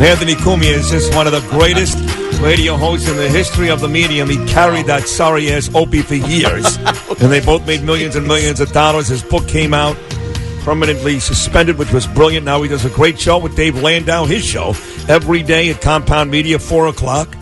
Anthony Cumia is just one of the greatest radio hosts in the history of the medium. He carried that sorry-ass Opie for years. And they both made millions and millions of dollars. His book came out, permanently suspended, which was brilliant. Now he does a great show with Dave Landau, his show, every day at Compound Media, 4 o'clock.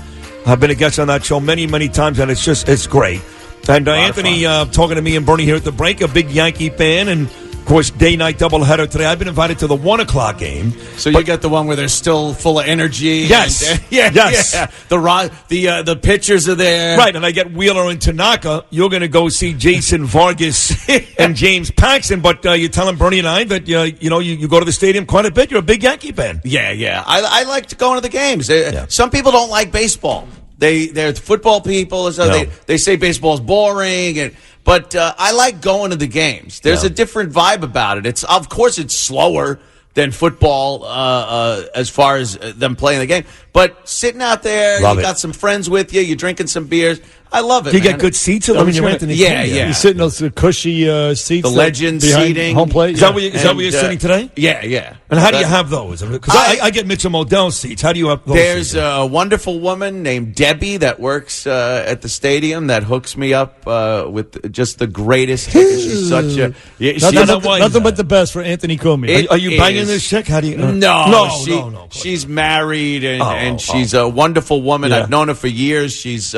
I've been a guest on that show many, many times, and it's great. And Anthony talking to me and Bernie here at the break, a big Yankee fan, and of course, day-night doubleheader today. I've been invited to the 1 o'clock game. So you get the one where they're still full of energy. Yes. And, yes. Yeah. The pitchers are there. Right, and I get Wheeler and Tanaka. You're going to go see Jason Vargas and James Paxton, but you're telling Bernie and I that you go to the stadium quite a bit. You're a big Yankee fan. Yeah. I like to go into the games. Some people don't like baseball. They're football people, so they say baseball's boring, but I like going to the games. There's a different vibe about it. Of course it's slower than football as far as them playing the game, but sitting out there, got some friends with you, you're drinking some beers. I love it. You get good seats. I mean, you're Anthony. Yeah. You're sitting on the cushy seats. The legend seating. Home plate. Is that where you're sitting today? Yeah. And how do you have those? Because I get Mitchell Modell seats. How do you have those? There's a wonderful woman named Debbie that works at the stadium that hooks me up with just the greatest tickets. She's such a... Nothing but the best for Anthony Cumia. Are you banging this chick? How do you... No. She's married and she's a wonderful woman. Yeah. I've known her for years. She's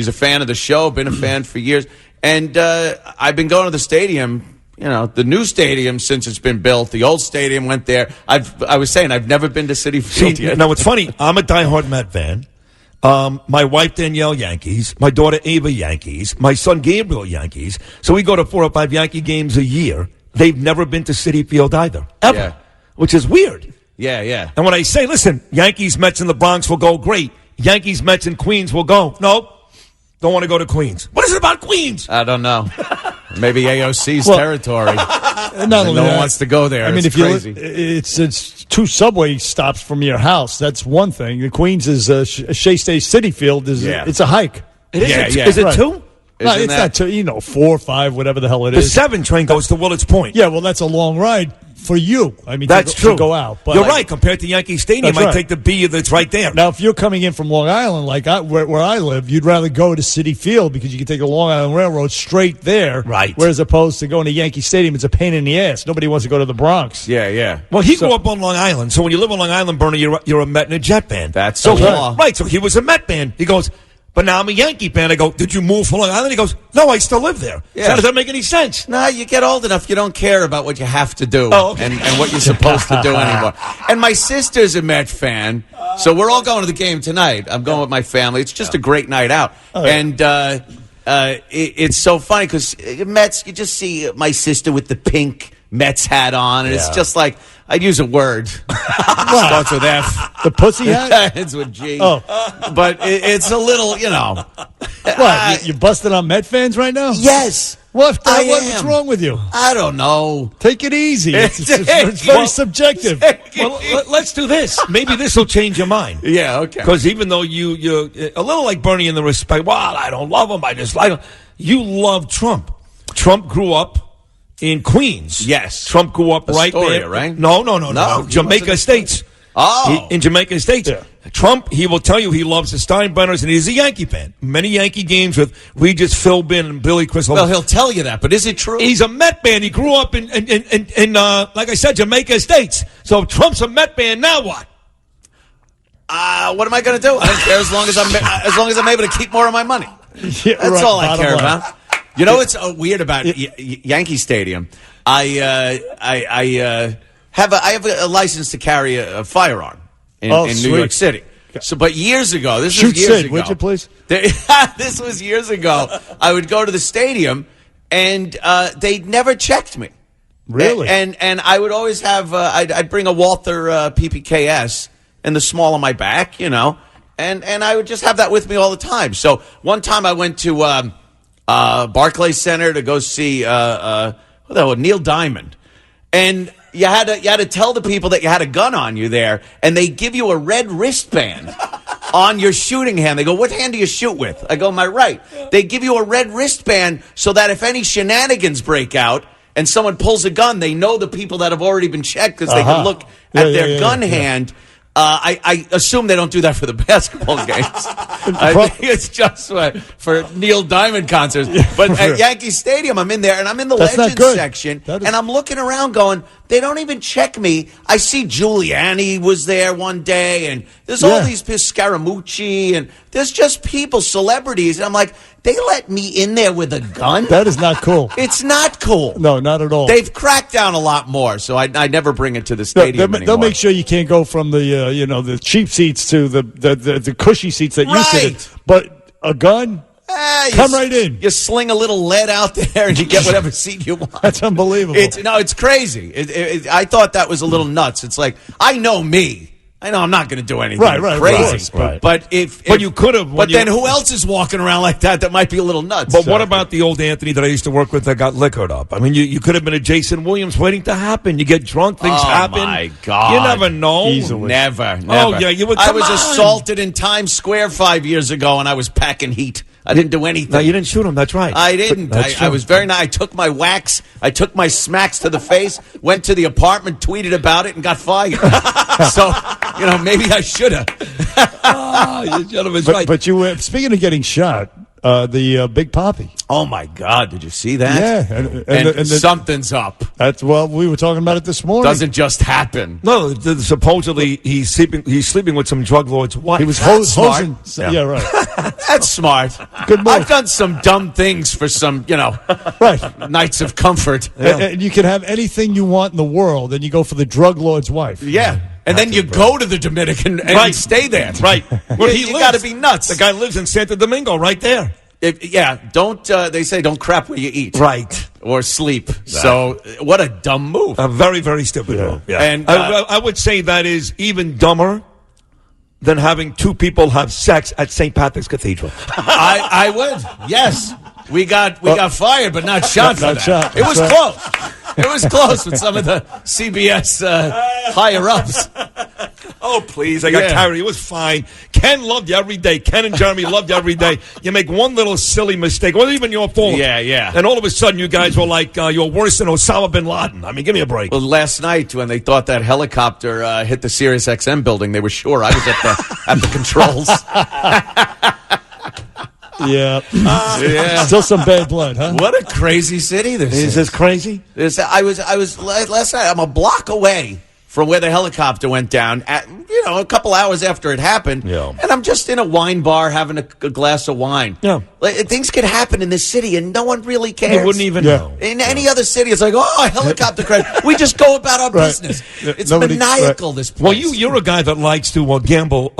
a fan of the show, been a fan for years. And I've been going to the stadium, the new stadium since it's been built. The old stadium went there. I was saying I've never been to Citi Field yet. Now, it's funny. I'm a diehard Met fan. My wife, Danielle, Yankees. My daughter, Ava, Yankees. My son, Gabriel, Yankees. So we go to 4 or 5 Yankee games a year. They've never been to Citi Field either, ever, Yeah. which is weird. Yeah. And when I say, listen, Yankees, Mets in the Bronx will go, great. Yankees, Mets in Queens will go. Nope. Don't want to go to Queens. What is it about Queens? I don't know. Maybe AOC's territory. No one wants to go there. I mean, it's crazy. It's 2 subway stops from your house. That's one thing. The Queens is Shea State City Field it's a hike. It is. Yeah. Is it Right. 2? No, it's not 2. 4 or 5, whatever the hell it The is. 7 train goes to Willets Point. Yeah, well, that's a long ride for you. I mean, That's true. To go out. But You're right. Compared to Yankee Stadium, That's I right. take the B that's right there. Now, if you're coming in from Long Island, like where I live, you'd rather go to Citi Field because you can take the Long Island Railroad straight there. Right. Whereas opposed to going to Yankee Stadium, it's a pain in the ass. Nobody wants to go to the Bronx. Yeah. Well, he grew up on Long Island, so when you live on Long Island, Bernie, you're a Met and a Jet fan. That's so the law. Right, so he was a Met fan. He goes, but now I'm a Yankee fan. I go, did you move from Long Island? He goes, no, I still live there. Yeah. So how does that make any sense? No, you get old enough, you don't care about what you have to do okay. and what you're supposed to do anymore. And my sister's a Met fan, so we're all going to the game tonight. I'm going with my family. It's just a great night out. And it's so funny because Mets, you just see my sister with the pink Mets hat on, and it's just like, I'd use a word. Starts with F. The pussy hat? Ends with G. Oh. But it's a little, What? You busted on Met fans right now? Yes. What's am. wrong with you? I don't know. Take it easy. It's very subjective. Well, let's do this. Maybe this will change your mind. Yeah, okay. Because even though you're a little like Bernie in the respect, well, I don't love him, I dislike him. You love Trump. Trump grew up in Queens. Yes. Trump grew up right Astoria, there. right? No. Jamaica Estates. Oh. In Jamaica Estates. Yeah. Trump, he will tell you he loves the Steinbrenners, and he's a Yankee fan. Many Yankee games with Regis Philbin and Billy Crystal. Well, he'll tell you that, but is it true? He's a Met fan. He grew up in like I said, Jamaica Estates. So Trump's a Met fan. Now what? What am I going to do? I don't care as long as I'm able to keep more of my money. Yeah, That's right, all I bottom care line. about. You know what's weird about Yankee Stadium? I have a license to carry a firearm in New sweet. York City. So, but years ago, this Shoot was years Sid, ago. would you please? This was years ago. I would go to the stadium, and they never checked me. Really? And I would always have I'd bring a Walther PPKS in the small of my back, and I would just have that with me all the time. So one time I went to Barclays Center to go see Neil Diamond, and you had to tell the people that you had a gun on you there, and they give you a red wristband on your shooting hand. They go, what hand do you shoot with? I go, my right. They give you a red wristband so that if any shenanigans break out and someone pulls a gun, they know the people that have already been checked because they can look at their gun hand. I assume they don't do that for the basketball games. I think it's just for Neil Diamond concerts. But at Yankee Stadium, I'm in there, and I'm in the Legends section, and I'm looking around going, they don't even check me. I see Giuliani was there one day, and there's all these Scaramucci, and there's just people, celebrities, and I'm like, they let me in there with a gun? That is not cool. It's not cool. No, not at all. They've cracked down a lot more, so I never bring it to the stadium anymore. They'll make sure you can't go from the the cheap seats to the cushy seats that you sit in. But a gun, come right in. You sling a little lead out there and you get whatever seat you want. That's unbelievable. It's crazy. I thought that was a little nuts. It's like, I know me. I know I'm not going to do anything crazy. Right. But you could have. But then who else is walking around like that might be a little nuts? But what about the old Anthony that I used to work with that got liquored up? I mean, you could have been a Jason Williams waiting to happen. You get drunk, things happen. Oh, my God. You never know. Easily. Never. Oh, yeah. I was assaulted in Times Square 5 years ago, and I was packing heat. I didn't do anything. No, you didn't shoot him. That's right. I didn't. I was very nice. I took my wax. I took my smacks to the face, went to the apartment, tweeted about it, and got fired. So, maybe I should have. You gentleman's right. But you were, speaking of getting shot, the Big Papi. Oh, my God. Did you see that? Yeah. And something's up. We were talking about it this morning. Doesn't just happen. No, supposedly he's sleeping with some drug lord's wife. He was hosing. Yeah, right. That's smart. Good move. I've done some dumb things for some, right. nights of comfort. And you can have anything you want in the world, and you go for the drug lord's wife. Yeah. And then you go to the Dominican and stay there. Right. Where he lives. You got to be nuts. The guy lives in Santo Domingo right there. Don't they say don't crap where you eat. Right. Or sleep. Right. So what a dumb move. A very, very stupid move. Yeah. And I would say that is even dumber than having two people have sex at St. Patrick's Cathedral. I would. Yes. We got fired, but not shot for that. Shot. It was close. It was close with some of the CBS higher ups. Oh, please. I got carried. It was fine. Ken loved you every day. Ken and Jeremy loved you every day. You make one little silly mistake. It wasn't even your fault. Yeah. And all of a sudden, you guys were like, you're worse than Osama bin Laden. I mean, give me a break. Well, last night, when they thought that helicopter hit the Sirius XM building, they were sure I was at the controls. Yeah. Still some bad blood, huh? What a crazy city this is. Is this crazy? I was last night. I'm a block away from where the helicopter went down at, a couple hours after it happened. Yeah. And I'm just in a wine bar having a glass of wine. Yeah. Things could happen in this city and no one really cares. You wouldn't even know. In any other city, it's like, a helicopter crash. We just go about our business. It's maniacal, this place. Well, you're a guy that likes to gamble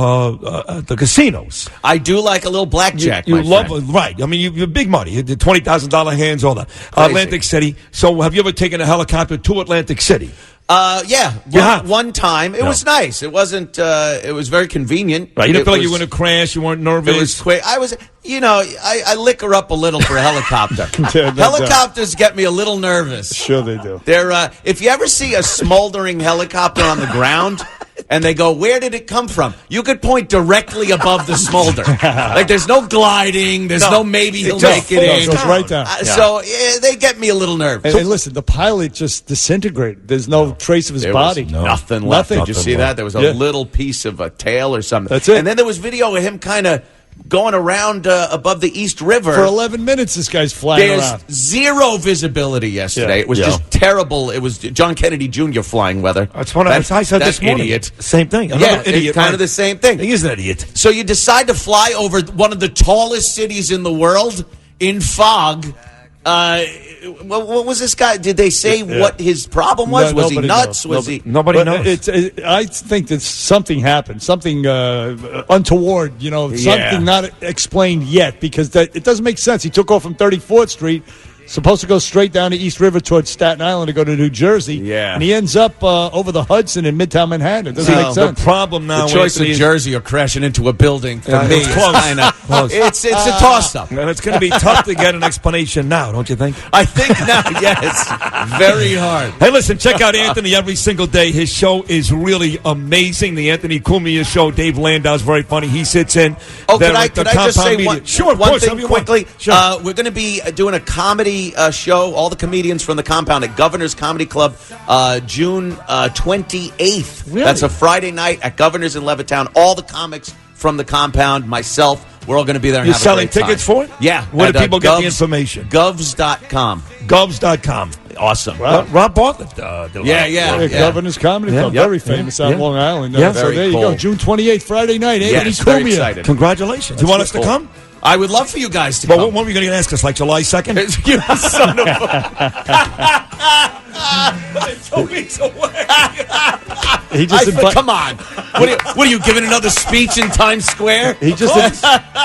at the casinos. I do like a little blackjack, You love friend. Right. I mean, you're big money. The $20,000 hands, all that. Atlantic City. So have you ever taken a helicopter to Atlantic City? One time. It was nice. It wasn't, it was very convenient. Right. You didn't feel like you were going to crash. You weren't nervous. It was quick. I liquor up a little for a helicopter. Helicopters get me a little nervous. Sure they do. If you ever see a smoldering helicopter on the ground, and they go, where did it come from? You could point directly above the smolder. Like, there's no gliding. There's no maybe he'll make it in. It goes right down. So they get me a little nervous. And listen, the pilot just disintegrated. There's no trace of his body. Nothing left. Did you see that? There was a little piece of a tail or something. That's it. And then there was video of him kind of going around above the East River. For 11 minutes, this guy's flying around. There's zero visibility yesterday. It was just terrible. It was John Kennedy Jr. flying weather. That's what I said this morning. Idiot. Same thing. Idiot, it's kind of the same thing. He is an idiot. So you decide to fly over one of the tallest cities in the world in fog. What was this guy? Did they say what his problem was? Was he nuts? Nobody knows. I think that something happened, something untoward. Something not explained yet, because it doesn't make sense. He took off from 34th Street. Supposed to go straight down to East River towards Staten Island to go to New Jersey. Yeah. And he ends up over the Hudson in Midtown Manhattan. It doesn't make sense. The problem now, the choice of Jersey or crashing into a building, for me, it's close. It's a toss-up. And it's going to be tough to get an explanation now, don't you think? I think now, yes. Very hard. Hey, listen, check out Anthony every single day. His show is really amazing. The Anthony Cumia Show. Dave Landau's very funny. He sits in. Oh, could I just say one Sure, thing quickly? Sure. We're going to be doing a comedy comedy show, all the comedians from the Compound at Governor's Comedy Club, June 28th. Really? That's a Friday night at Governor's in Levittown. All the comics from the Compound, myself, we're all going to be there and You're have selling a great tickets time. for it? Yeah. Where do at, people get the Govs- information? Govs.com. Govs.com. Awesome. Wow. Rob Bartlett did Yeah, a yeah. lot. Governor's Comedy Club, Yep. very famous out Yeah. Long Island. Yeah. So Very there you cool. go, June 28th, Friday night. Anthony Yes, very Cumia. excited. Congratulations. You want us to Cool. come? I would love for you guys to But come. when were you going to ask us? Like July 2nd? You son of a... It's 2 weeks away. He just Come on. What are you giving another speech in Times Square? He just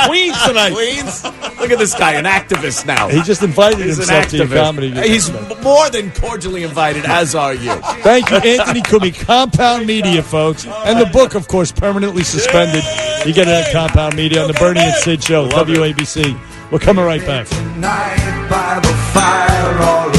Queens tonight. Queens? Look at this guy, an activist now. he just invited He's an himself to your activist. comedy. He's more than cordially invited, as are you. Thank you, Anthony Cumia, Compound Media, folks. And the book, of course, permanently suspended. You get it at Compound Media on the Bernie and Sid Show, WABC. We're coming right back. Night by the fire, all